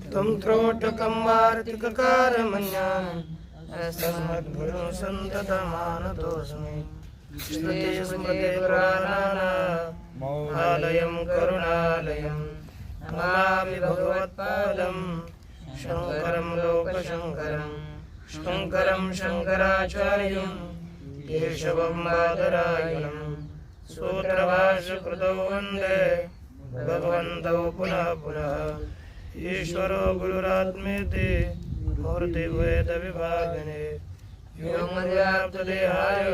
तं त्रोटकं वार्तिककारमन्यान् तस्मद्गुरुं सन्ततमानतोऽस्मि। श्रुतिस्मृतिपुराणानामालयं करुणालयं नमामि भगवत्पादं शङ्करं लोकशङ्करं। शङ्करं शङ्कराचार्यं केशवं बादरायणं सूत्रभाष्यकृतौ वन्दे भगवन्तौ पुनः पुनः। ईश्वरो गुरुरात्मेति मूर्तिभेदविभागिने व्योमव्याप्तदेहाय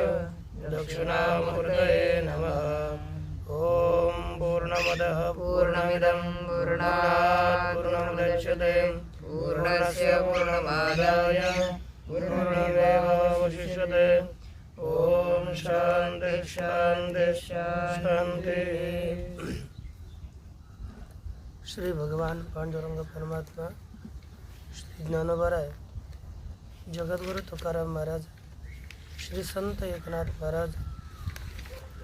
दक्षिणामूर्तये नमः। ॐ पूर्णमदः पूर्णमिदं पूर्णात् पूर्णमुदच्यते पूर्णस्य पूर्णमादाय पूर्णमेवावशिष्यते। ॐ शान्ति शान्ति शान्ति। श्री भगवान पांडुरंग परमात्मा, श्री ज्ञानोबराय, जगतगुरु तुकाराम महाराज, श्री संत एकनाथ महाराज,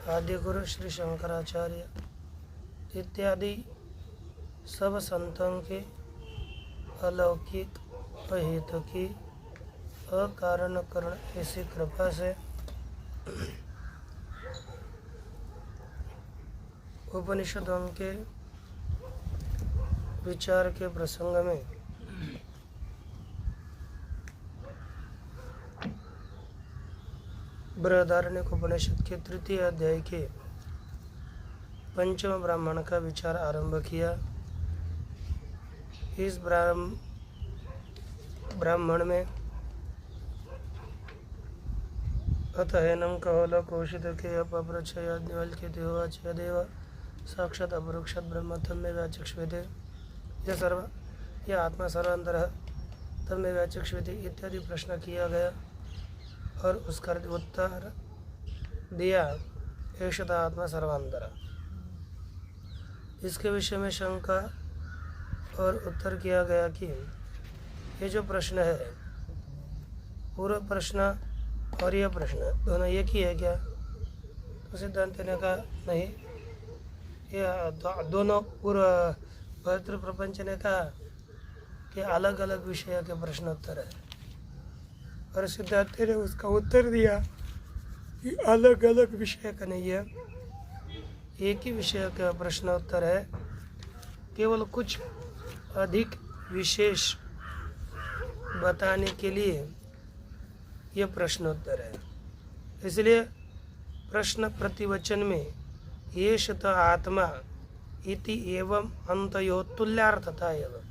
आदि गुरु श्री शंकराचार्य इत्यादि सब संतों के अलौकिक अहेतुकी अकारण करण ऐसी कृपा से उपनिषदों के विचार के प्रसंग में बृहदारण्यक उपनिषद के तृतीय अध्याय के पंचम ब्राह्मण का विचार आरंभ किया। इस ब्राह्मण में अतएनम कहोल कोशित के अपप्रचयाद्वल के देवाचय देव साक्षात अपरोक्षात ब्रह्म तन्मे व्याचक्षुते यह सर्व यह आत्मा सर्वांतर तन्मे व्याचक्षुते इत्यादि प्रश्न किया गया और उसका उत्तर दिया एषता आत्मा सर्वांतर। इसके विषय में शंका और उत्तर किया गया कि ये जो प्रश्न है, पूर्व प्रश्न और यह प्रश्न दोनों एक ही है क्या? तो सिद्धांत ने कहा नहीं, यह दोनों पूर्व पवित्र प्रपंच ने कहा कि अलग अलग विषय के प्रश्नोत्तर है, और सिद्धांत ने उसका उत्तर दिया कि अलग अलग विषय का नहीं है, एक ही विषय का प्रश्नोत्तर है, केवल कुछ अधिक विशेष बताने के लिए यह प्रश्नोत्तर है। इसलिए प्रश्न प्रतिवचन में येषत आत्मा इति एवं अंतयो तुल्यार्थता एवं,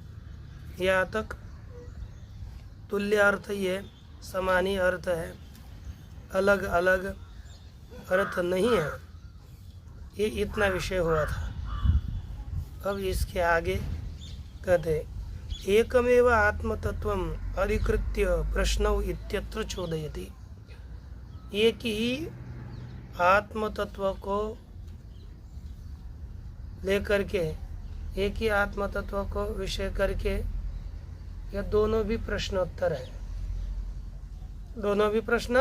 यहाँ तक तुल्यार्थ ये समान ही अर्थ है, अलग अलग अर्थ नहीं है, ये इतना विषय हुआ था। अब इसके आगे कहते एकमेव आत्मतत्वम अधिकृत्य प्रश्नौ इत्यत्र चोदयति। एक ही आत्मतत्व को लेकर के, एक ही आत्मतत्व को विषय करके यह दोनों भी प्रश्नोत्तर है, दोनों भी प्रश्न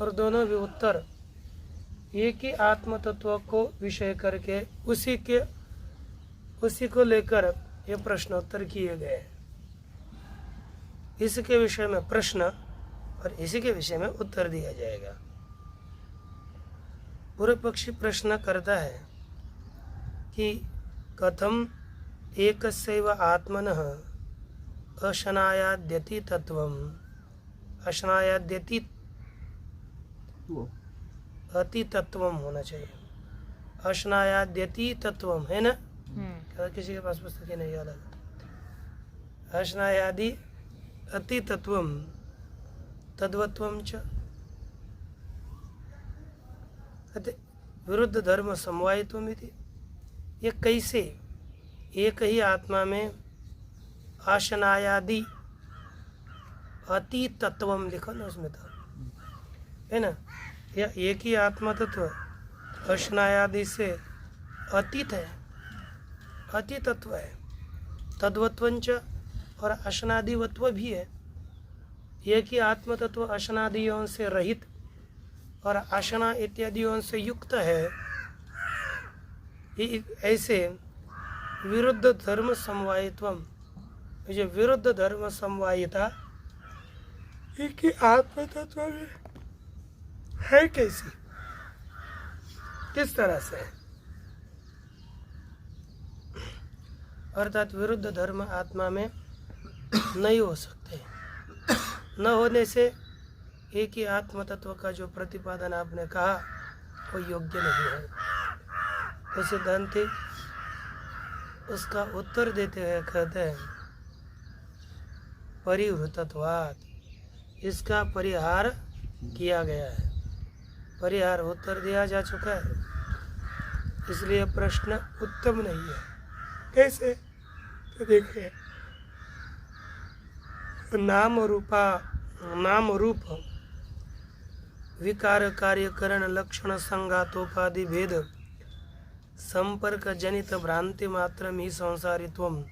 और दोनों भी उत्तर एक ही आत्मतत्व को विषय करके उसी को लेकर ये प्रश्नोत्तर किए गए। इसके विषय में प्रश्न और इसी के विषय में उत्तर दिया जाएगा। पूर्व पक्षी प्रश्न करता है कि कथम एकस्यैव आत्मनः अशनायाद्यति तत्वम, अशनायाद्यति अति तत्वम होना चाहिए, अशनायाद्यति तत्वम है ना? किसी के पास पुस्तक ही नहीं, याद आ, अशनायादि अति तत्वम तद्वत्वम च विरुद्ध धर्म समवायित्वम इति। ये कैसे एक ही आत्मा में आशनायादि अति तत्वम लिखा ना, उसमें था है ना, या एक ही आत्मा तत्व अशनायादि से अतीत है, अतितत्व है। तद्वत्वंच और अशनादिवत्व भी है। यह कि आत्मतत्व अशनादियों से रहित और आशना इत्यादियों से युक्त है। ऐसे विरुद्ध धर्म समवायित्वम, जो विरुद्ध धर्म समवायिता कि आत्मतत्व में है कैसी, किस तरह से, अर्थात विरुद्ध धर्म आत्मा में नहीं हो सकते। न होने से एक ही आत्म तत्व का जो प्रतिपादन आपने कहा वो योग्य नहीं है। तो सिद्धांति उसका उत्तर देते हुए कहते हैं परिवृतत्वात्, इसका परिहार किया गया है। परिहार उत्तर दिया जा चुका है, इसलिए प्रश्न उत्तम नहीं है। कैसे? तो देखिए, नाम रूप विकार कार्यकरण लक्षण संघातोपाधि भेद संपर्क जनित भ्रांति मात्रम ही संसारित्वम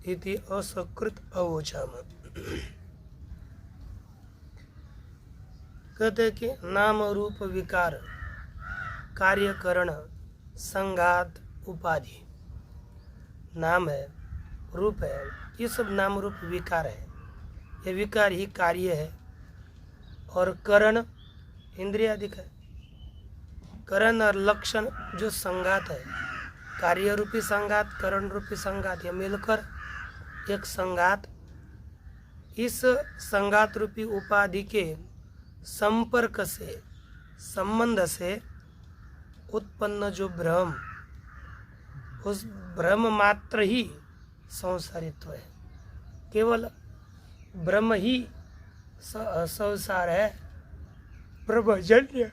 इति असकृत अवोचाम। कहते कि नाम रूप विकार कार्यकरण संघात उपाधि, नाम है, रूप है, ये सब नाम रूप विकार है। ये विकार ही कार्य है और करण इंद्रियादिक है। करण और लक्षण जो संघात है, कार्य रूपी संघात, करण रूपी संघात, ये मिलकर एक संघात, इस संघात रूपी उपाधि के संपर्क से, संबंध से उत्पन्न जो भ्रम, उस भ्रम मात्र ही संसारित्व है। केवल ब्रह्म ही संसार है, ब्रह्मजन्य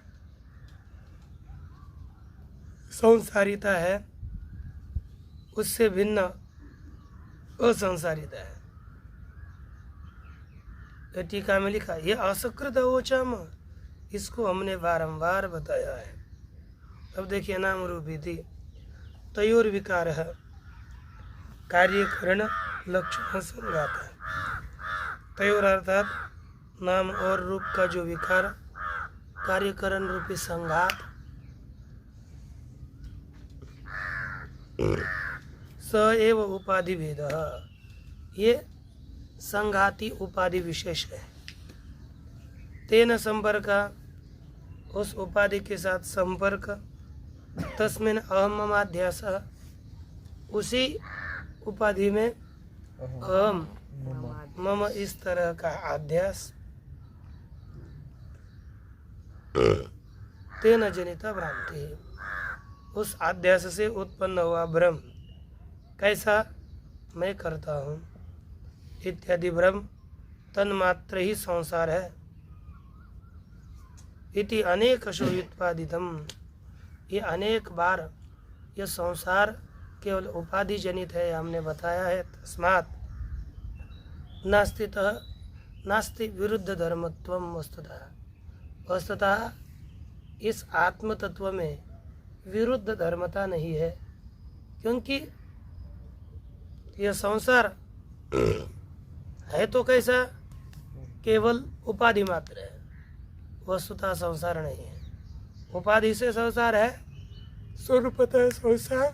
संसारिता है, उससे भिन्न असंसारिता है। तो टीका में लिखा ये असकृत अवोचाम, इसको हमने बारंबार बताया है। अब देखिए नाम रूपी थी तयोर विकार है कार्यकरण लक्षण संघात है। तयोर अर्थात नाम और रूप का जो विकार कार्यकरण रूपी संघात, स एव उपाधि भेद, ये संघाती उपाधि विशेष है। तेन संपर्क, उस उपाधि के साथ संपर्क, तस्मिन अहम ममाध्यास, उसी उपाधि में अहम मम इस तरह का अध्यास, तेन जनिता भ्रांति, उस अध्यास से उत्पन्न हुआ भ्रम, कैसा मैं करता हूँ इत्यादि भ्रम तन्मात्र ही संसार है। इति अनेकशो व्युत्पादितम, ये अनेक बार यह संसार केवल उपाधि जनित है, हमने बताया है। तस्मात् नास्तितः नास्ति विरुद्ध धर्मत्वम वस्तुतः, वस्तुतः इस आत्म तत्व में विरुद्ध धर्मता नहीं है, क्योंकि यह संसार है तो कैसा, केवल उपाधि मात्र है, वस्तुतः संसार नहीं है। उपाधि से संसार है, स्वरूपतः संसार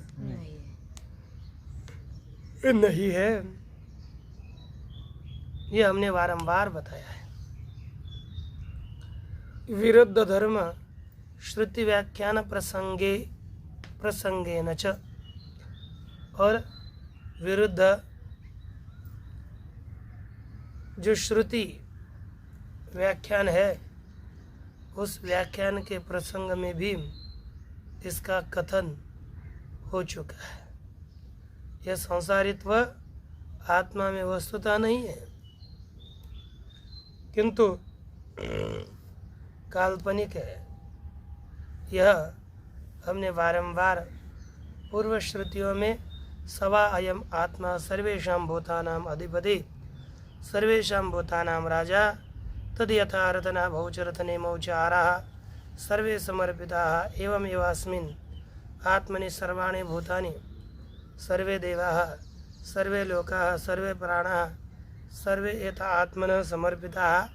नहीं है। ये हमने बारंबार बताया है। विरुद्ध धर्म श्रुति व्याख्यान प्रसंगेन च, और विरुद्ध जो श्रुति व्याख्यान है, उस व्याख्यान के प्रसंग में भी इसका कथन हो चुका है। यह संसारित्व आत्मा में वस्तुता नहीं है, किंतु काल्पनिक है। यह हमने बारंबार पूर्व श्रुतियों में सवा अयम आत्मा सर्वेषां भूतानां अधिपति सर्वेषां भूतानां राजा तद यथारतना भौचरतने मौचारः सर्वे समर्पिताः एवं एवास्मिन् आत्मनि सर्वाणि भूतानि सर्वे देवाः सर्वे लोकाः सर्वे प्राणाः सर्वे एता आत्मनः समर्पिताः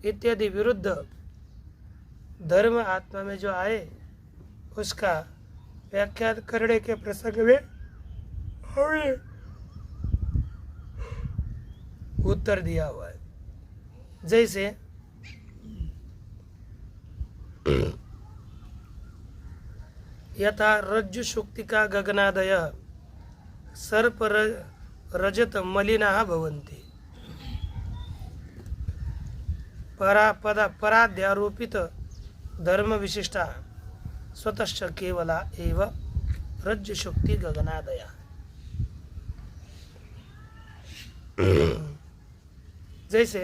इत्यादि विरुद्ध धर्म आत्मा में जो आए उसका व्याख्या करने के प्रसंग में हमने उत्तर दिया हुआ है। जैसे यथा रज्जु शुक्ति का गगनादय सर्प रजत मलिनाः भवन्ति पराध्यारोपित धर्म विशिष्टा स्वतश्च केवला एव रज्जु शुक्ति गगनादया। जैसे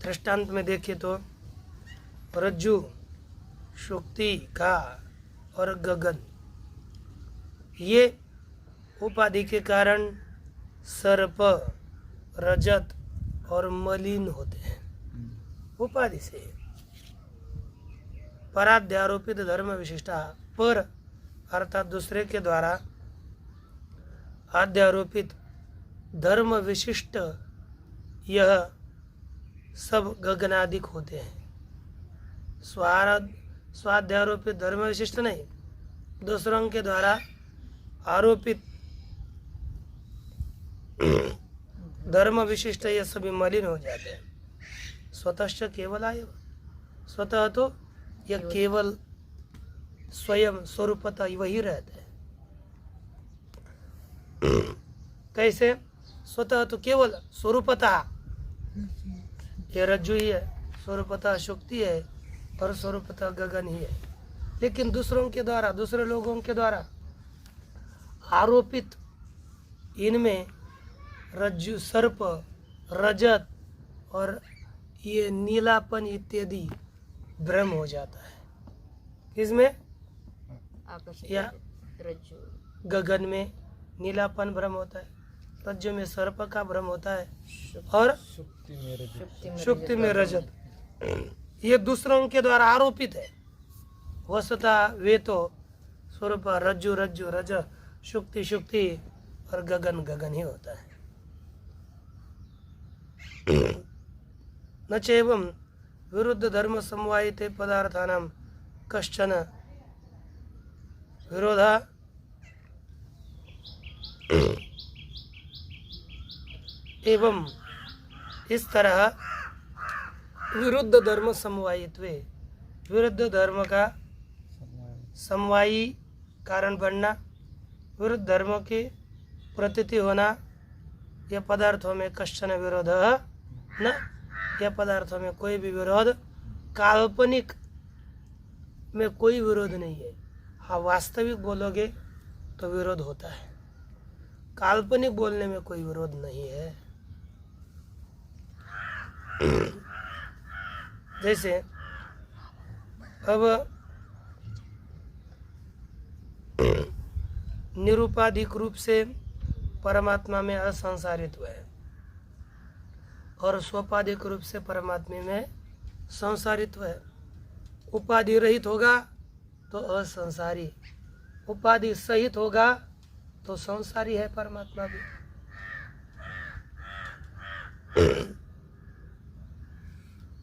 दृष्टांत में देखें तो रज्जु शुक्ति का और गगन ये उपाधि के कारण सर्प रजत और मलिन होते हैं उपाधि से। पराध्यारोपित धर्म विशिष्टा पर अर्थात दूसरे के द्वारा अध्यारोपित धर्म विशिष्ट यह सब गगनादिक होते हैं। स्वाध्यारोपित धर्म विशिष्ट नहीं, दूसरों के द्वारा आरोपित धर्म विशिष्ट ये सभी मलिन हो जाते हैं। स्वतश्च केवल आय, स्वतः तो यह केवल स्वयं स्वरूपतः वही रहते हैं। कैसे? स्वतः तो केवल स्वरूपतः ये रज्जु ही है, स्वरूपतः शुक्ति है और स्वरूपतः गगन ही है। लेकिन दूसरों के द्वारा, दूसरे लोगों के द्वारा आरोपित इनमें रज्जु सर्प रजत और ये नीलापन इत्यादि भ्रम हो जाता है। किसमें? या रज्जु गगन में नीलापन भ्रम होता है, रज्जु में सर्प का भ्रम होता है और शुक्ति में रजत। ये दूसरों के द्वारा आरोपित है। वस्तुतः वे तो स्वरूप रज्जु रज्जु रज शुक्ति शुक्ति और गगन गगन ही होता है। न चैवं विरुद्ध धर्म समवायिते पदार्थानां कश्चन विरोधा एवं इस तरह विरुद्ध धर्म समवायित्वे विरुद्ध धर्म का समवायी कारण बनना, विरुद्ध धर्म की प्रतीति होना, यह पदार्थों में कश्चन विरोध न, यह पदार्थों में कोई भी विरोध, काल्पनिक में कोई विरोध नहीं है। हाँ, वास्तविक बोलोगे तो विरोध होता है, काल्पनिक बोलने में कोई विरोध नहीं है। जैसे अब निरुपाधिक रूप से परमात्मा में असंसारित्व है और स्वपाधिक रूप से परमात्मा में संसारित्व है। उपाधि रहित होगा तो असंसारी, उपाधि सहित होगा तो संसारी है परमात्मा भी।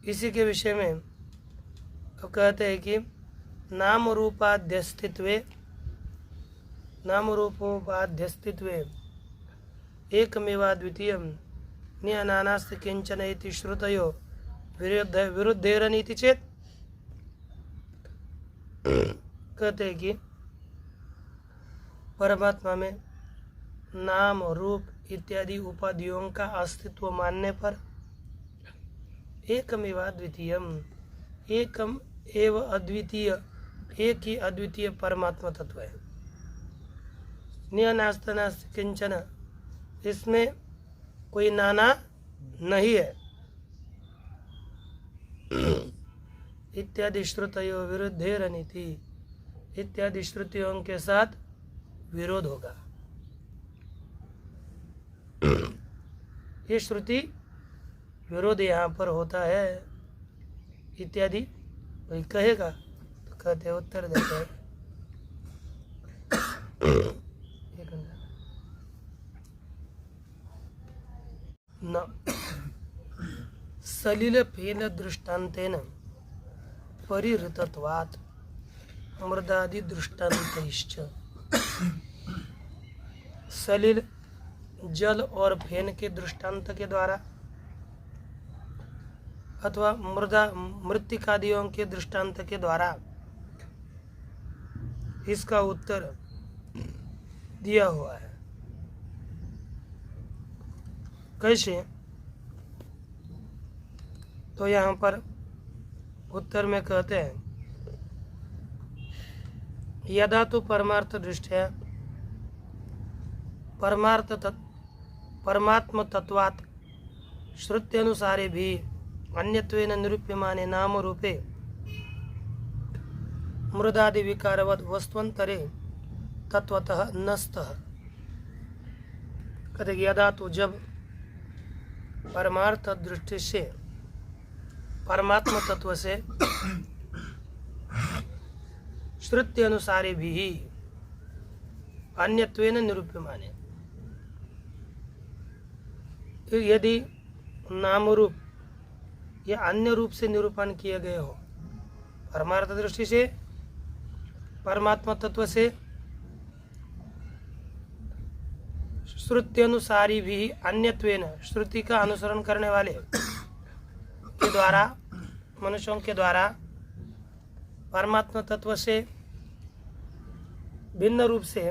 इसी के विषय में अब कहते हैं कि नाम रूपाध्यस्तित्वे नाम रूपोपाध्यस्तित्वे एकमेवा द्वितीयं नियनानास्ति किंचन इति श्रुतयो विरुद्धेरनीति चेत। कहते हैं कि परमात्मा में नाम रूप इत्यादि उपाधियों का अस्तित्व मानने पर एकमेव अद्वितीयम, एकम एव अद्वितीय, एक ही अद्वितीय परमात्मा तत्व है। नियनास्ति नास्ति किंचन, इसमें कोई नाना नहीं है। इत्यादि श्रुतयो विरुद्धेरनीति, इत्यादि श्रुतियों के साथ विरोध होगा। ये श्रुति विरोध यहाँ पर होता है इत्यादि वही कहेगा। तो कहते उत्तर देते हैं न सलिल फेल दृष्टांतेन परिहृतत्वात् मृदादि दृष्टांतैश्च। सलिल जल और फेन के दृष्टांत के द्वारा अथवा मृत्तिकादियों के दृष्टांत के द्वारा इसका उत्तर दिया हुआ है। कैसे? तो यहाँ पर उत्तर में कहते हैं यदा तो परमार्थ दृष्टया परमात्म तत्वात् श्रुत्यनुसारे भी अन्यत्वेन निरूप्यमाने नाम रूपे मृदादि विकारवद वस्तुअंतरे तत्वतः नस्तः। कहते यदा तो जब परमार्थ दृष्टि से परमात्म तत्व से श्रुति अनुसारे भी अन्यत्वेन निरूप्यमाने, यदि नाम रूप या अन्य रूप से निरूपण किए गए हो, परमार्थ दृष्टि से परमात्मा तत्व से श्रुति अनुसारी भी अन्यत्वेन श्रुति का अनुसरण करने वाले के द्वारा मनुष्यों के द्वारा परमात्मा तत्व से भिन्न रूप से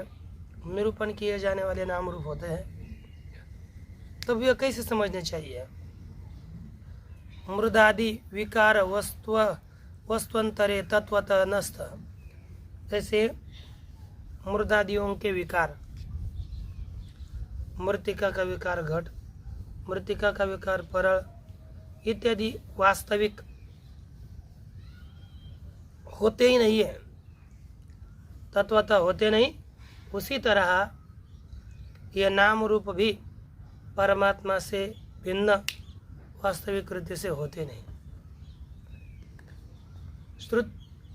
निरूपण किए जाने वाले नाम रूप होते हैं, तब यह कैसे समझने चाहिए? मृदादि विकार वस्तुअंतरे तत्वतः नस्त। जैसे मृदादियों के विकार, मृत्तिका का विकार घट, मृत्तिका का विकार परल इत्यादि वास्तविक होते ही नहीं है, तत्वतः होते नहीं। उसी तरह यह नाम रूप भी परमात्मा से भिन्न वास्तविक कृत्य से होते नहीं।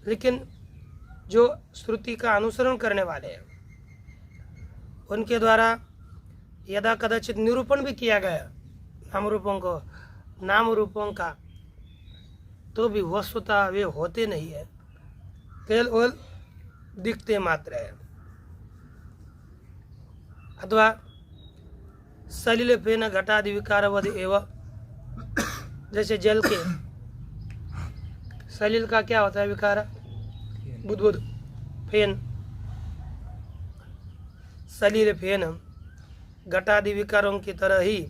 लेकिन जो श्रुति का अनुसरण करने वाले हैं उनके द्वारा यदा कदाचित निरूपण भी किया गया नाम रूपों का, तो भी वस्तुतः वे होते नहीं है, केवल दिखते मात्र है। अथवा सलिल फेन घटादि विकारवद एवं, जैसे जल के सलिल का क्या होता है विकार? बुदबुद फेन, सलिल फेन घटादि विकारों की तरह ही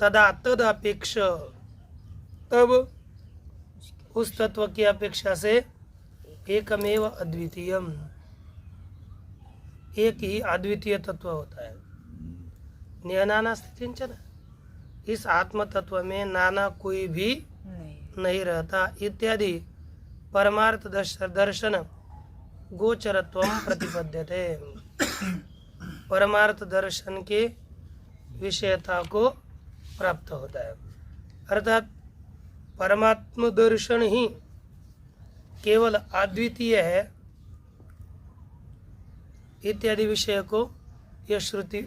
तदा तद अपेक्ष, तब उस तत्व की अपेक्षा से एकमेव अद्वितीयम, एक ही अद्वितीय तत्व होता है। नाना स्थितिंचन, इस आत्म तत्व में नाना कोई भी नहीं रहता इत्यादि परमार्थ दर्शन गोचरत्व प्रतिपद्यते। परमार्थ दर्शन के विषयता को प्राप्त होता है, अर्थात परमात्म दर्शन ही केवल अद्वितीय है इत्यादि विषय को यह श्रुति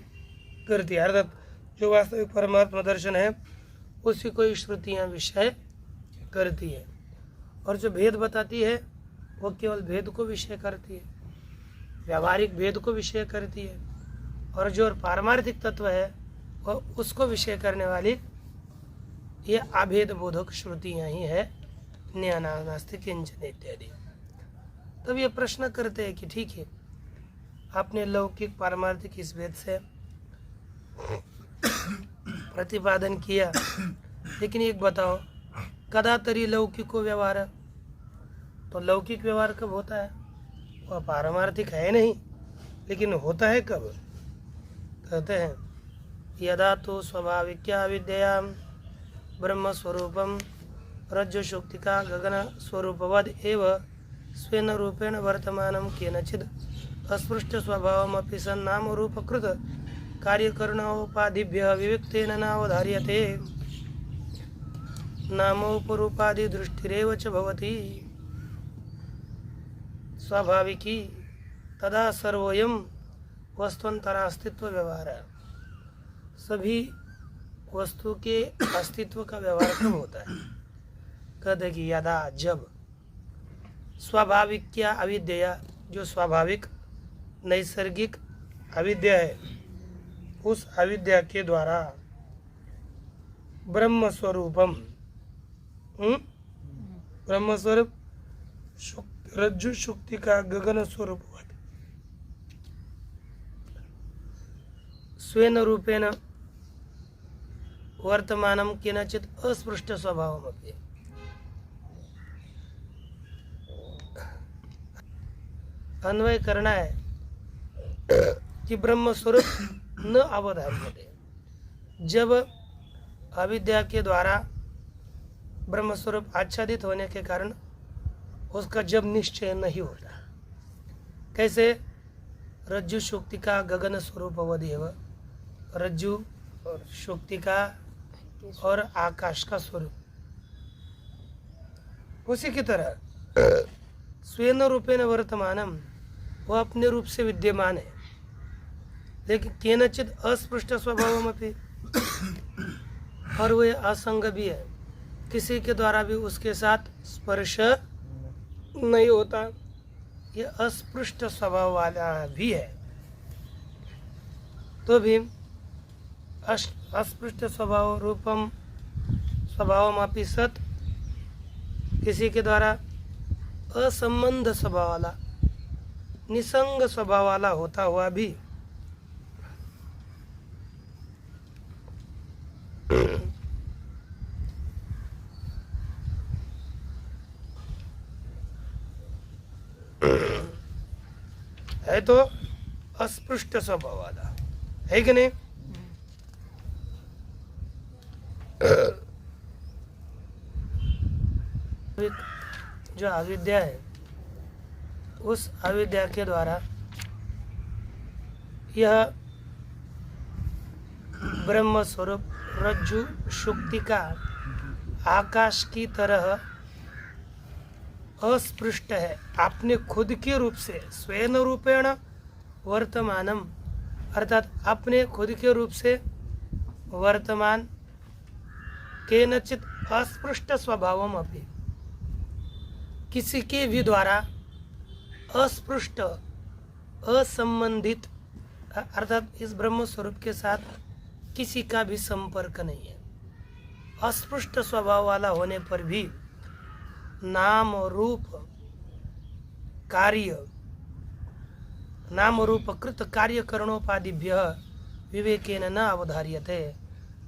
करती है। अर्थात जो वास्तविक परमात्मा दर्शन है उसी को श्रुतियाँ विषय करती है, और जो भेद बताती है वो केवल भेद को विषय करती है, व्यावहारिक भेद को विषय करती है, और जो पारमार्थिक तत्व है वह उसको विषय करने वाली ये अभेद बोधक श्रुतियाँ ही है, न्याना नास्ति किंचन इत्यादि। तब ये प्रश्न करते हैं कि ठीक है, आपने लौकिक पारमार्थिक इस भेद से प्रतिपादन किया, लेकिन एक बताओ कदा तरी लौकिको व्यवहार, तो लौकिक व्यवहार कब होता है? वह पारमार्थिक है नहीं, लेकिन होता है कब? कहते हैं यदा तो स्वाभाविक्या विद्या ब्रह्म स्वरूपम रज्जु शुक्तिका गगन स्वरूपवद एव स्वेन रूपेण वर्तमानं केनचिद अस्पृष्ट स्वभावमपि सन्नाम रूपकृत कार्यकरणोपाधिभ्यः विविक्तेन नावधार्यते। नामोपरूपादि दृष्टिरेव च भवति स्वाभाविकी तदा सर्वोयम वस्तुअंतरास्तित्व व्यवहार। सभी वस्तु के अस्तित्व का व्यवहार कब होता है? कहते कि यदा जब स्वाभाविक क्या अविद्या, जो स्वाभाविक नैसर्गिक अविद्या है, उस अविद्या के द्वारा ब्रह्म स्वरूपम ब्रह्म स्वरूप रज्जु शुक्ति का गगन स्वरूप स्वेन रूपेण वर्तमानम केनचित अस्पृष्ट स्वभावमपि। अन्वय करना है कि ब्रह्म स्वरूप न अवधार्यते। जब अविद्या के द्वारा ब्रह्म स्वरूप आच्छादित होने के कारण उसका जब निश्चय नहीं होता। कैसे? रज्जु शुक्ति का गगन स्वरूप अवदेव, रज्जु और शुक्ति का और आकाश का स्वरूप। उसी की तरह स्वेन रूपेण वर्तमानम, वह अपने रूप से विद्यमान है, लेकिन केनचित अस्पृष्ट स्वभावमपि, और वह असंग भी है, किसी के द्वारा भी उसके साथ स्पर्श नहीं होता। यह अस्पृष्ट स्वभाव वाला भी है, तो भी अस्पृष्ट स्वभाव रूपम स्वभावमापि सत, किसी के द्वारा असंबंध स्वभाव वाला निसंग स्वभाव वाला होता हुआ भी है, तो अस्पृष्ट स्वभाव वाला है कि नहीं? जो अविद्या है, उस अविद्या के द्वारा यह ब्रह्म स्वरूप रज्जु शुक्ति का आकाश की तरह अस्पृष्ट है, अपने खुद के रूप से स्वेन रूपेण वर्तमानम, अर्थात अपने खुद के रूप से वर्तमान, केनचित अस्पृष्ट स्वभावम अपि, किसी के भी द्वारा अस्पृष्ट असंबंधित, अर्थात इस ब्रह्म स्वरूप के साथ किसी का भी संपर्क नहीं है। अस्पृष्ट स्वभाव वाला होने पर भी नाम रूप कार्य, नाम रूप कृत कार्य करणोपादिभ्य विवेकेन न अवधार्यते।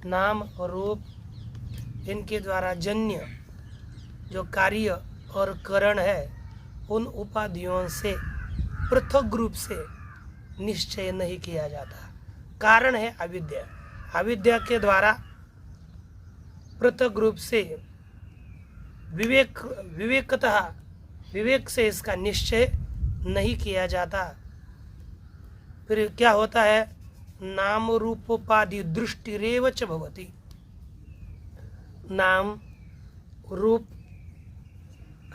नाम और रूप इनके द्वारा जन्य जो कार्य और करण है, उन उपाधियों से पृथक रूप से निश्चय नहीं किया जाता। कारण है अविद्या। अविद्या के द्वारा पृथक रूप से विवेकतः विवेक से इसका निश्चय नहीं किया जाता। फिर क्या होता है? नाम रूपोपाधि दृष्टिरेव च भवति। नाम रूप,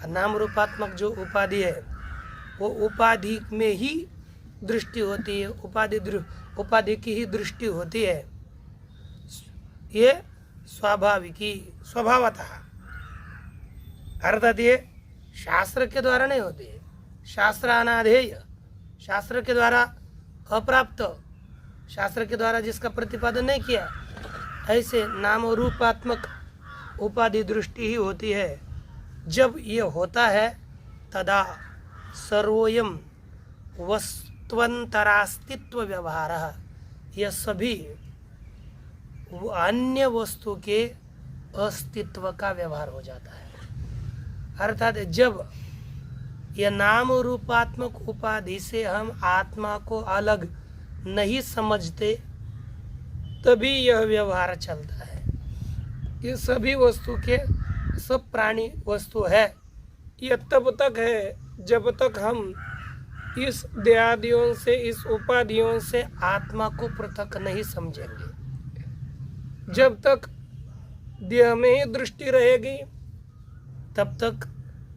नाम रूपात्मक जो उपाधि है, वो उपाधि में ही दृष्टि होती है, उपाधि की ही दृष्टि होती है। ये स्वाभाविकी, स्वभावतः, अर्थात ये शास्त्र के द्वारा नहीं होती है। शास्त्र अनाधेय, शास्त्र के द्वारा अप्राप्त, शास्त्र के द्वारा जिसका प्रतिपादन नहीं किया, ऐसे नाम रूपात्मक उपाधि दृष्टि ही होती है। जब ये होता है तदा सर्वोयम वस्तुअंतरास्तित्व व्यवहार, यह सभी अन्य वस्तु के अस्तित्व का व्यवहार हो जाता है। अर्थात जब यह नाम रूपात्मक उपाधि से हम आत्मा को अलग नहीं समझते, तभी यह व्यवहार चलता है। ये सभी वस्तु के, सब प्राणी वस्तु है, यह तब तक है जब तक हम इस देहादियों से, इस उपाधियों से आत्मा को पृथक नहीं समझेंगे। जब तक देह में ही दृष्टि रहेगी, तब तक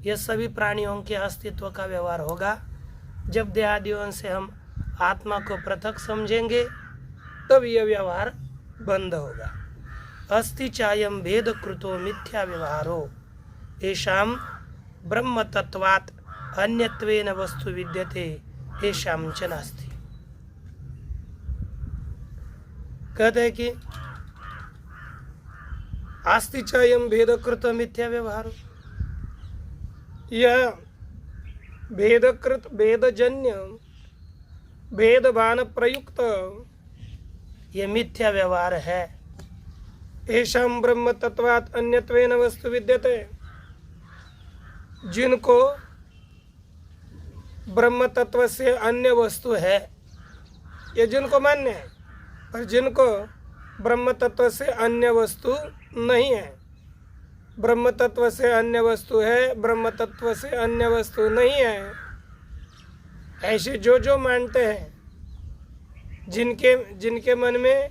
ये सभी प्राणियों के अस्तित्व का व्यवहार होगा। जब देहादियों से हम आत्मा को पृथक समझेंगे तब यह व्यवहार बंद होगा। अस्ति चायम भेद कृतो मिथ्या व्यवहारो येषां ब्रह्म तत्वात् अन्यत्वेन वस्तु विद्यते येषां च नास्ति। कहते हैं कि अस्ति चायम भेद कृत मिथ्या व्यवहारो, यह भेदकृत भेदजन्य भेदभान प्रयुक्त ये मिथ्या व्यवहार है। येषां ब्रह्म तत्वात् अन्यत्वेन वस्तु विद्यते, जिनको ब्रह्म तत्व से अन्य वस्तु है, ये जिनको मान्य है, और जिनको ब्रह्म तत्व से अन्य वस्तु नहीं है। ब्रह्म तत्व से अन्य वस्तु है, ब्रह्म तत्व से अन्य वस्तु नहीं है, ऐसे जो जो मानते हैं, जिनके मन में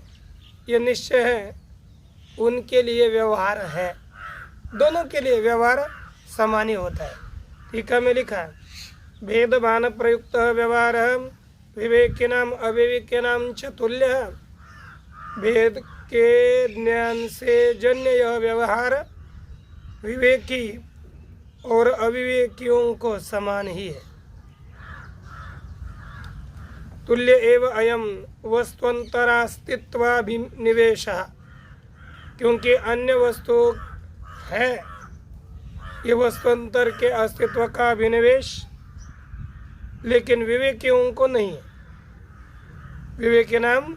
ये निश्चय है, उनके लिए व्यवहार है। दोनों के लिए व्यवहार समान ही होता है। टीका में लिखा भेदभान प्रयुक्त व्यवहार विवेकिनाम अविवेकिनाम च तुल्य। भेद के ज्ञान से जन्य यह व्यवहार विवेकी और अविवेकियों को समान ही है। तुल्य एव अयम वस्तुअंतरास्तित्वाभिनिवेशः, क्योंकि अन्य वस्तु है, ये वस्तुअंतर के अस्तित्व का अभिनिवेश, लेकिन विवेकियों को नहीं है। विवेकी नाम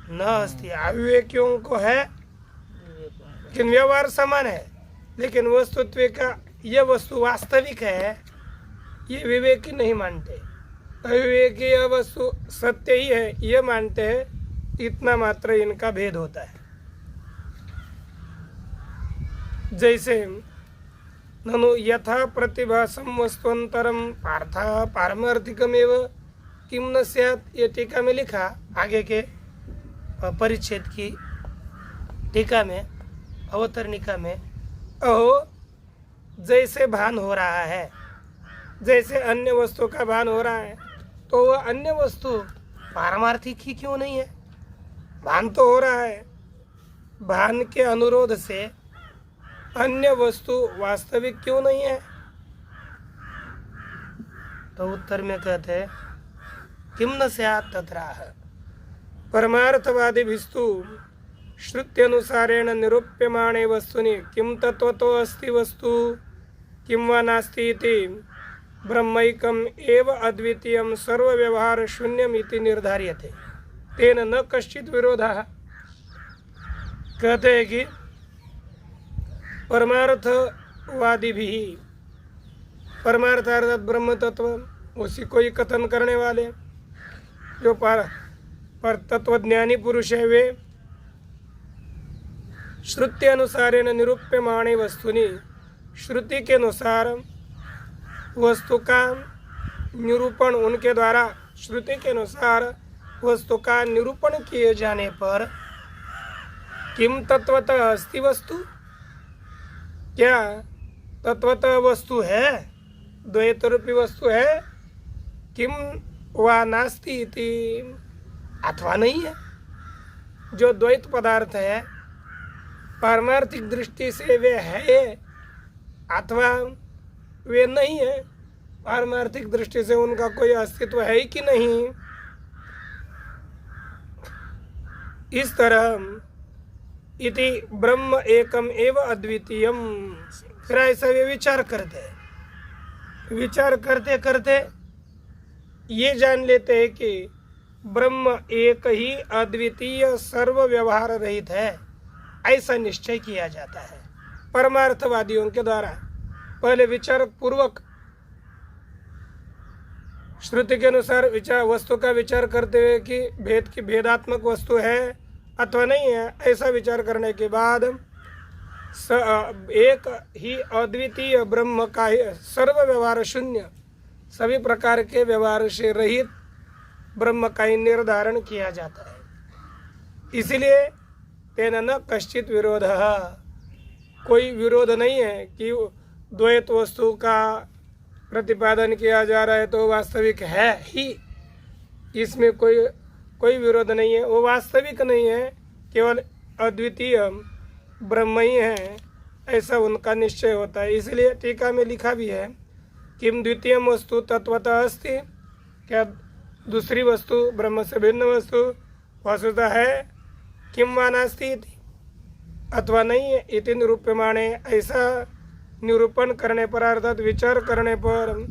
न अस्ति, अविवेकियों को है, लेकिन व्यवहार समान है, लेकिन वस्तुत्व का यह वस्तु वास्तविक है, ये विवेकी नहीं मानते। अविवेकी यह वस्तु सत्य ही है ये मानते हैं। इतना मात्र इनका भेद होता है। जैसे ननु यथा प्रतिभासम वस्तुअंतरम पार्था पारमार्थिकमेव किम न स्यात्, ये टीका में लिखा, आगे के परिच्छेद की टीका में अवतरणिका में, अहो जैसे भान हो रहा है, जैसे अन्य वस्तु का भान हो रहा है, तो वह अन्य वस्तु पारमार्थिक ही क्यों नहीं है? भान तो हो रहा है, भान के अनुरोध से अन्य वस्तु वास्तविक क्यों नहीं है? तो उत्तर में कहते हैं किम न स्यात् तत्राह। परमार्थवादिभिस्तु श्रुत्यनुसारेण निरूप्यमाणे वस्तुनि किम तत्वतो अस्ति वस्तु किम वा नास्ति इति ब्रह्मैकम एव अद्वितीयम सर्वव्यवहार शून्यम इति निर्धार्यते तेन न कश्चित विरोधः। कहते हैं कि परमार्थवादी भी, परमार्थ अर्थात ब्रह्म तत्व, उसी को ही कथन करने वाले जो पर तत्वज्ञानी पुरुष है, वे श्रुति अनुसारेण निरूप्यमाणे वस्तुनि, श्रुति के अनुसार वस्तु का निरूपण, उनके द्वारा श्रुति के अनुसार वस्तु का निरूपण किए जाने पर किम तत्वतः अस्ति वस्तु, क्या तत्वतः वस्तु है, द्वैत रूपी वस्तु है, किम वा नास्ति इति, अथवा नहीं है। जो द्वैत पदार्थ है पारमार्थिक दृष्टि से वे है अथवा वे नहीं है, पारमार्थिक दृष्टि से उनका कोई अस्तित्व है कि नहीं। इस तरह इति ब्रह्म एकम एव अद्वितीयम। फिर ऐसा वे विचार करते हैं, विचार करते करते ये जान लेते हैं कि ब्रह्म एक ही अद्वितीय सर्व व्यवहार रहित है, ऐसा निश्चय किया जाता है परमार्थवादियों के द्वारा। पहले विचार पूर्वक श्रुति के अनुसार विचार वस्तु का विचार करते हुए कि भेद की भेदात्मक वस्तु है अथवा नहीं है, ऐसा विचार करने के बाद एक ही अद्वितीय ब्रह्म का सर्व व्यवहार शून्य, सभी प्रकार के व्यवहार से रहित ब्रह्म का ही निर्धारण किया जाता है। इसलिए तेन न कश्चित विरोध, कोई विरोध नहीं है कि द्वैत वस्तु का प्रतिपादन किया जा रहा है तो वास्तविक है ही, इसमें कोई विरोध नहीं है। वो वास्तविक नहीं है, केवल अद्वितीय ब्रह्म ही है, ऐसा उनका निश्चय होता है। इसलिए टीका में लिखा भी है, किम द्वितीय वस्तु तत्वतः अस्ति, क्या दूसरी वस्तु ब्रह्म से भिन्न वस्तु वस्तुतः है, किम वा नास्ति इति, अथवा नहीं है इति निरूप्यमाणे, ऐसा निरूपण करने पर अर्थात विचार करने पर,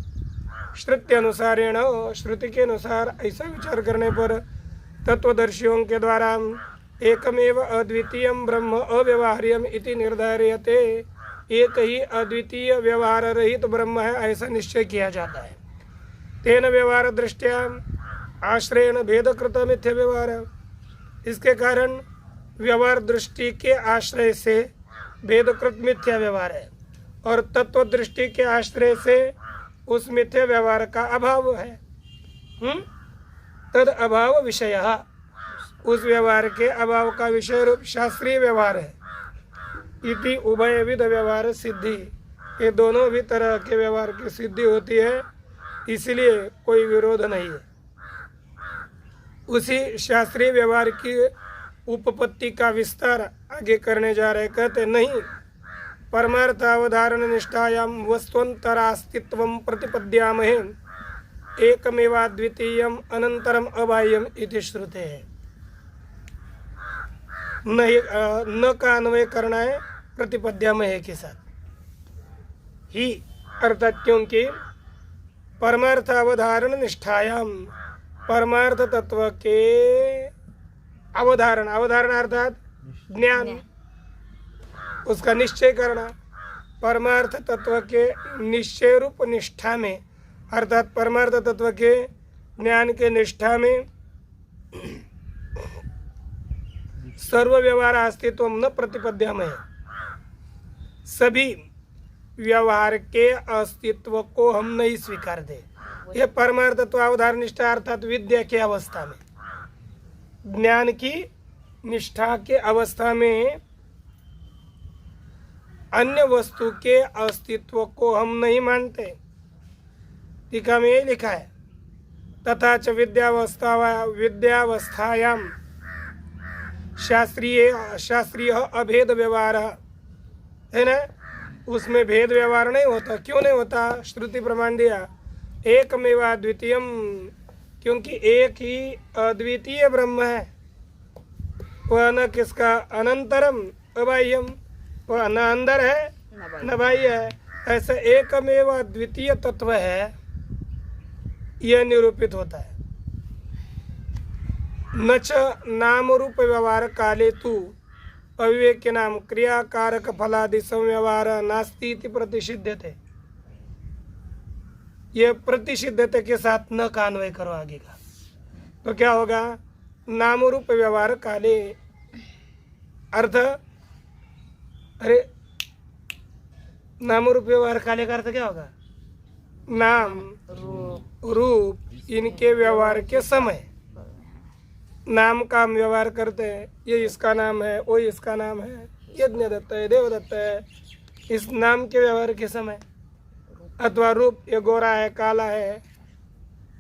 श्रुति अनुसारेण श्रुति के अनुसार ऐसा विचार करने पर तत्वदर्शियों के द्वारा एकमेव अद्वितीय ब्रह्म अव्यवहार्यम इति निर्धार्यते, एक ही अद्वितीय व्यवहार रहित ब्रह्म है ऐसा निश्चय किया जाता है। तेन व्यवहार दृष्टिया आश्रयण भेदकृत मिथ्या व्यवहार, इसके कारण व्यवहार दृष्टि के आश्रय से भेदकृत मिथ्या व्यवहार है और तत्व दृष्टि के आश्रय से उस मिथ्या व्यवहार का अभाव है। तद अभाव विषय, उस व्यवहार के अभाव का विषय रूप शास्त्रीय व्यवहार है। इति उभयविध व्यवहार सिद्धि, ये दोनों भी तरह के व्यवहार की सिद्धि होती है, इसलिए कोई विरोध नहीं है। उसी शास्त्रीय व्यवहार की उपपत्ति का विस्तार आगे करने जा रहे, कहते नहीं परमार्थ अवधारण निष्ठायाम वस्तुअंतरास्तित्वं प्रतिपद्यामहे एकमेवाद्वितीयम् अनंतरम अबाह्यम इति श्रुते है। न का अन्वय करना है प्रतिपद्यामहे के साथ ही, अर्थात क्योंकि परमार्थ अवधारण निष्ठायाम, परमार्थ तत्व के अवधारण, अवधारण अर्थात ज्ञान, उसका निश्चय करना, परमार्थ तत्व के निश्चय रूप निष्ठा में, अर्थात परमार्थ तत्व के ज्ञान के निष्ठा में सर्व व्यवहार अस्तित्व न प्रतिपद्यामहे, सभी व्यवहार के अस्तित्व को हम नहीं स्वीकारते। यह परमार्थ तत्व अवधारण निष्ठा अर्थात विद्या की अवस्था में, ज्ञान की निष्ठा के अवस्था में अन्य वस्तु के अस्तित्व को हम नहीं मानते। टीका में ये लिखा है, तथा च विद्यावस्थायाम शास्त्रीय अभेद व्यवहार है ना, उसमें भेद व्यवहार नहीं होता। क्यों नहीं होता? श्रुति प्रमाण दिया, एकमेवा द्वितीयम, क्योंकि एक ही अद्वितीय ब्रह्म है, वह न किसका अनंतरम अबाह्यम, वह न अंदर है न बाह्य है, ऐसा एकमेव द्वितीय तत्व है, यह निरूपित होता है। न च नाम रूप व्यवहार काले तु अविवेक के नाम क्रियाकारक फलादि संव्यवहार नास्ति इति प्रतिषिध्यते, यह प्रतिषिध्यते के साथ न का अन्वय करो आगे का, तो क्या होगा? नाम रूप व्यवहार काले, अर्थ, अरे नाम रूप व्यवहार काले का अर्थ क्या होगा? नाम रूप इनके व्यवहार के समय, नाम का हम व्यवहार करते हैं, ये इसका नाम है, वो इसका नाम है, यज्ञ दत्त है, देवदत्त है, इस नाम के व्यवहार के समय, अथवा रूप, ये गोरा है, काला है,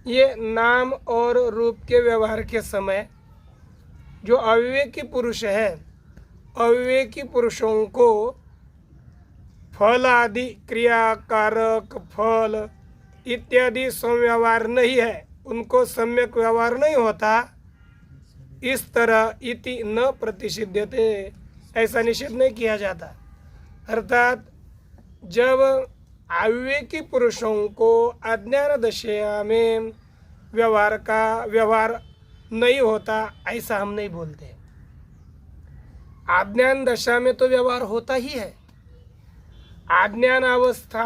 ये नाम और रूप के व्यवहार के समय जो अविवेकी पुरुष है, अविवेकी पुरुषों को फल आदि क्रियाकारक फल इत्यादि संव्यवहार नहीं है, उनको सम्यक व्यवहार नहीं होता, इस तरह इति न प्रतिषिध्यते, ऐसा निषेध नहीं किया जाता। अर्थात जब अविवेकी पुरुषों को अज्ञान दशा में व्यवहार नहीं होता, ऐसा हम नहीं बोलते। अज्ञान दशा में तो व्यवहार होता ही है, अज्ञान अवस्था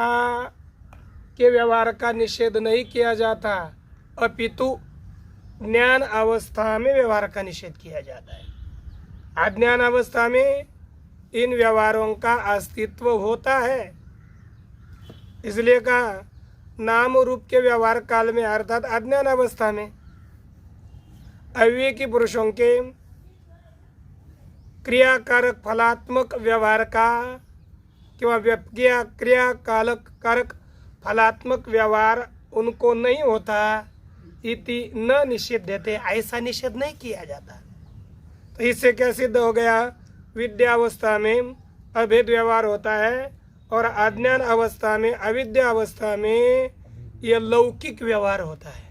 के व्यवहार का निषेध नहीं किया जाता, अपितु ज्ञान अवस्था में व्यवहार का निषेध किया जाता है। अज्ञान अवस्था में इन व्यवहारों का अस्तित्व होता है, इसलिए कहा नाम रूप के व्यवहार काल में, अर्थात अज्ञान अवस्था में अविवेकी पुरुषों के क्रियाकारक फलात्मक व्यवहार का किंवा व्यक्रिया क्रिया कालक कारक फलात्मक व्यवहार उनको नहीं होता इति न निषिध्यते, ऐसा निषेध नहीं किया जाता। तो इससे क्या सिद्ध हो गया? विद्यावस्था में अभेद व्यवहार होता है और अज्ञान अवस्था में अविद्या अवस्था में यह लौकिक व्यवहार होता है।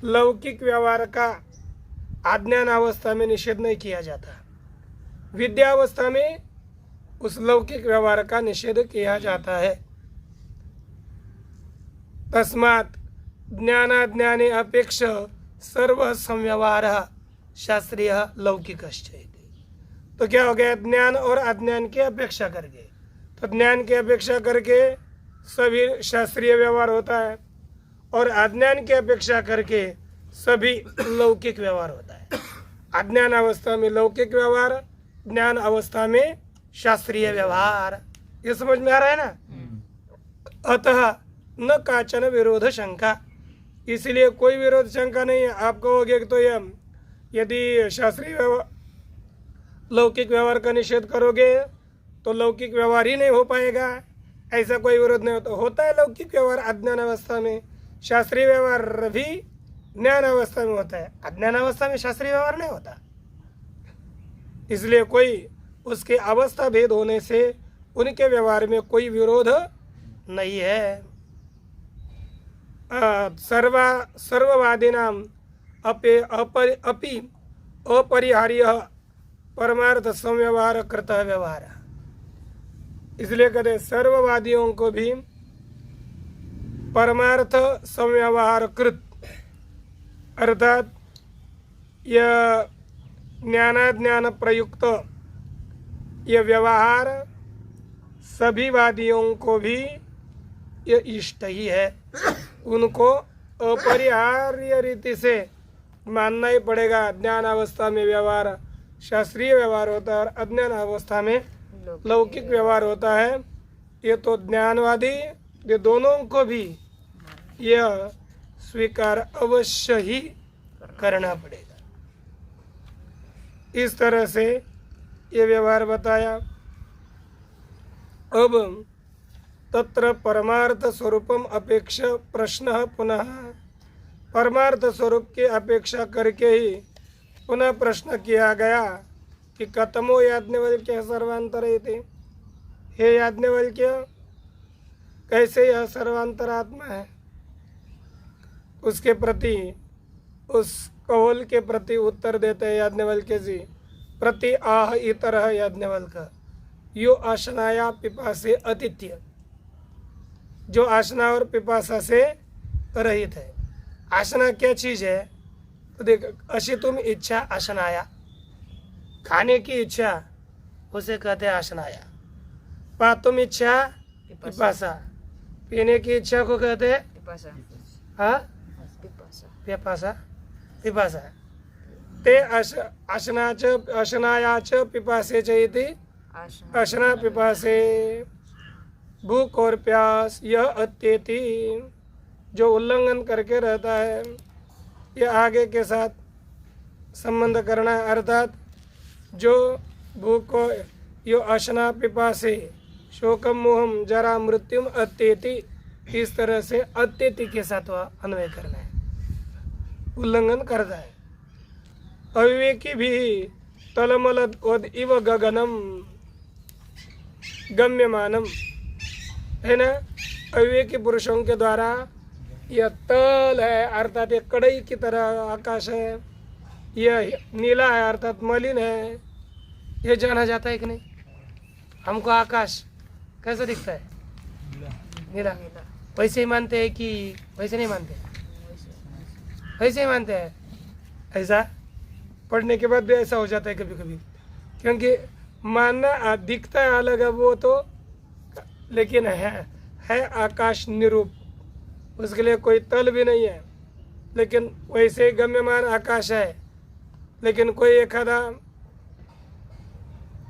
लौकिक व्यवहार का अज्ञान अवस्था में निषेध नहीं किया जाता, विद्यावस्था में उस लौकिक व्यवहार का निषेध किया जाता है। तस्मात् ज्ञानाज्ञाने अपेक्ष सर्व संव्यवहार शास्त्रीय लौकिकश्च। तो क्या हो गया? ज्ञान और अज्ञान की अपेक्षा करके, तो ज्ञान की अपेक्षा करके सभी शास्त्रीय व्यवहार होता है और अज्ञान की अपेक्षा करके सभी लौकिक व्यवहार होता है। अज्ञान अवस्था में लौकिक व्यवहार, ज्ञान अवस्था में शास्त्रीय व्यवहार। ये समझ में आ रहा है ना? अतः न काचन विरोध शंका, इसलिए कोई विरोध शंका नहीं है। आप कहोगे तो यदि शास्त्रीय लौकिक व्यवहार का निषेध करोगे तो लौकिक व्यवहार ही नहीं हो पाएगा, ऐसा कोई विरोध नहीं होता। होता है लौकिक व्यवहार अज्ञान अवस्था में, शास्त्रीय व्यवहार भी ज्ञान अवस्था में होता है, अज्ञान अवस्था में शास्त्रीय व्यवहार नहीं होता। इसलिए कोई उसके अवस्था भेद होने से उनके व्यवहार में कोई विरोध नहीं है। सर्ववादिनाम अपि अपरिहार्य परमार्थ संव्यवहार कृत व्यवहार। इसलिए कहते सर्ववादियों को भी परमार्थ संव्यवहार कृत अर्थात यह ज्ञानाज्ञान प्रयुक्त यह व्यवहार सभी वादियों को भी यह इष्ट ही है। उनको अपरिहार्य रीति से मानना ही पड़ेगा। ज्ञान अवस्था में व्यवहार शास्त्रीय व्यवहार होता है और अज्ञान अवस्था में लौकिक व्यवहार होता है। ये तो ज्ञानवादी ये दोनों को भी यह स्वीकार अवश्य ही करना पड़ेगा। इस तरह से ये व्यवहार बताया। अब तत्र परमार्थ स्वरूपम अपेक्ष प्रश्न पुनः, परमार्थ स्वरूप की अपेक्षा करके ही पुनः प्रश्न किया गया कि कतमो याज्ञवल्क्य सर्वांतर थे। हे याज्ञवल्क्य, कैसे यह सर्वांतरात्मा है? उसके प्रति, उस कौल के प्रति उत्तर देते हैं याज्ञवल्क्य जी। प्रति आह इतर याज्ञवल्क्य यो आशनाया पिपासे अतिथ्य, जो आशना और पिपासा से रहित है। आशना क्या चीज़ है? तो देख, अशी तुम इच्छा आशनाया, खाने की इच्छा उसे कहते हैं आशनाया। पातुम इच्छा पिपासा, पीने की इच्छा को कहते हैं हाँ पिपासा। पिपासा ते अशनायाच पिपासे चेति अशना पिपासे। भूख और प्यास यह अत्येति, जो उल्लंघन करके रहता है, यह आगे के साथ संबंध करना है। अर्थात जो भूख को यो अशना पिपासे शोकम मोहम जरा मृत्युम अत्येति, इस तरह से अत्येति के साथ वह अन्वय करना है, उल्लंघन करता है। अविवेकी भी तलमल इव गगनम गम्यमानम, है ना। अविवेकी पुरुषों के द्वारा यह तल है अर्थात एक कड़ाई की तरह आकाश है, यह नीला है अर्थात मलिन है, यह जाना जाता है कि नहीं? हमको आकाश कैसा दिखता है? नीला। वैसे ही मानते हैं कि वैसे नहीं मानते? वैसे ही मानते हैं। ऐसा पढ़ने के बाद भी ऐसा हो जाता है कभी कभी, क्योंकि मानना दिखता है अलग है वो तो, लेकिन है आकाश निरूप, उसके लिए कोई तल भी नहीं है, लेकिन वैसे ही गम्यमान आकाश है। लेकिन कोई एक आधा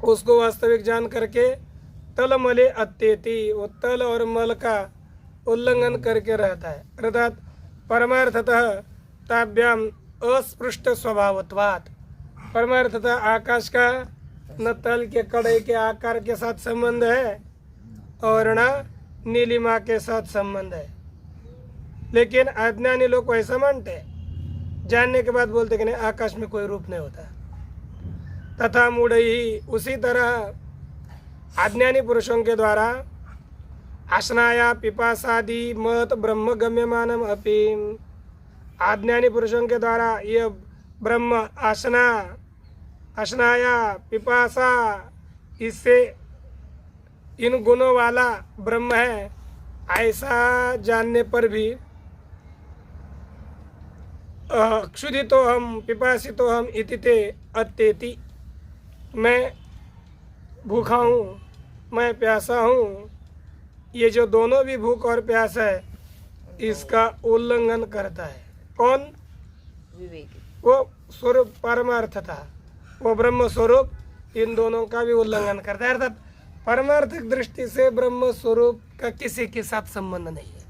उसको वास्तविक जान करके तल मले अत्येति, वो तल और मल का उल्लंघन करके रहता है। अर्थात परमार्थतः ताभ्याम अस्पृष्ट स्वभावत्वात्, परमार्थतः आकाश का न तल के कड़े के आकार के साथ संबंध है और न नीलिमा के साथ संबंध है। लेकिन अज्ञानी लोग ऐसा मानते हैं, जानने के बाद बोलते कि नहीं, आकाश में कोई रूप नहीं होता। तथा मूढ़ई, उसी तरह अज्ञानी पुरुषों के द्वारा आशनाया पिपासादि मत ब्रह्म गम्यमानम अपि, अज्ञानी पुरुषों के द्वारा ये ब्रह्म आशनाया पिपासा, इससे इन गुणों वाला ब्रह्म है, ऐसा जानने पर भी क्षुधितो हम पिपासितो हम इति ते अत्येति, मैं भूखा हूँ, मैं प्यासा हूँ, ये जो दोनों भी भूख और प्यास है इसका उल्लंघन करता है। कौन? विवेकी। वो स्वरूप परमार्थ था, वो ब्रह्म स्वरूप इन दोनों का भी उल्लंघन करता है। अर्थात परमार्थिक दृष्टि से ब्रह्म स्वरूप का किसी के साथ संबंध नहीं है।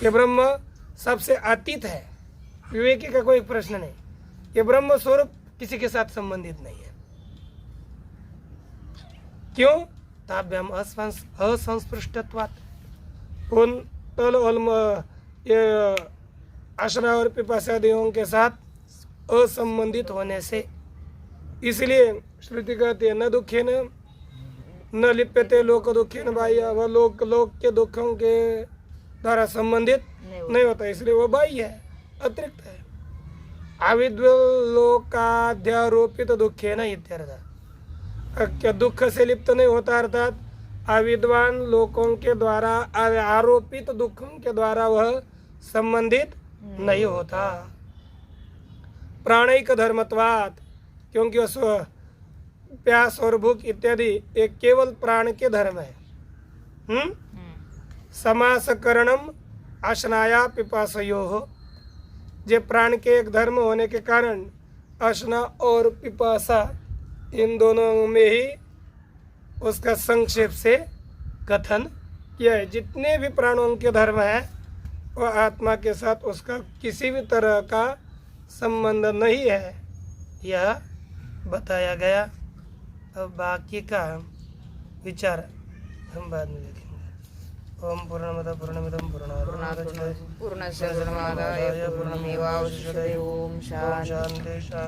ये ब्रह्म सबसे अतीत है, विवेकी का कोई प्रश्न नहीं। ये ब्रह्म स्वरूप किसी के साथ संबंधित नहीं है। क्यों? ताभ्याम असंस्पृष्टत्वात्, उन तल ये आशना और पिपासादियों के साथ असंबंधित होने से। इसलिए श्रुति कहती है न दुखे न लिप्यते लोक दुखे न बाह्य, वह लोक के दुखों के द्वारा संबंधित नहीं होता, इसलिए वो बाह्य है, अतिरिक्त है। अविद्वलोकाध्यारोपित दुखे न इत्यर्थ, क्या दुख से लिप्त नहीं होता, अर्थात अविद्वान लोकों के द्वारा आरोपित दुखों के द्वारा वह संबंधित नहीं होता। प्राणिक धर्मत्वात्, क्योंकि वह प्यास और भूख इत्यादि एक केवल प्राण के धर्म है। समासकरणम अशनाया पिपासयोः, जे प्राण के एक धर्म होने के कारण अशना और पिपासा इन दोनों में ही उसका संक्षेप से कथन किया है। जितने भी प्राणों के धर्म है वह आत्मा के साथ उसका किसी भी तरह का संबंध नहीं है, यह बताया गया। अब बाकी का विचार हम बाद में देखेंगे। ओम पूर्णमद पूर्णमिदं पूर्णात् पूर्णस्य पूर्णमादाय पूर्णमेवावशिष्यते। ओम शांति। शांति।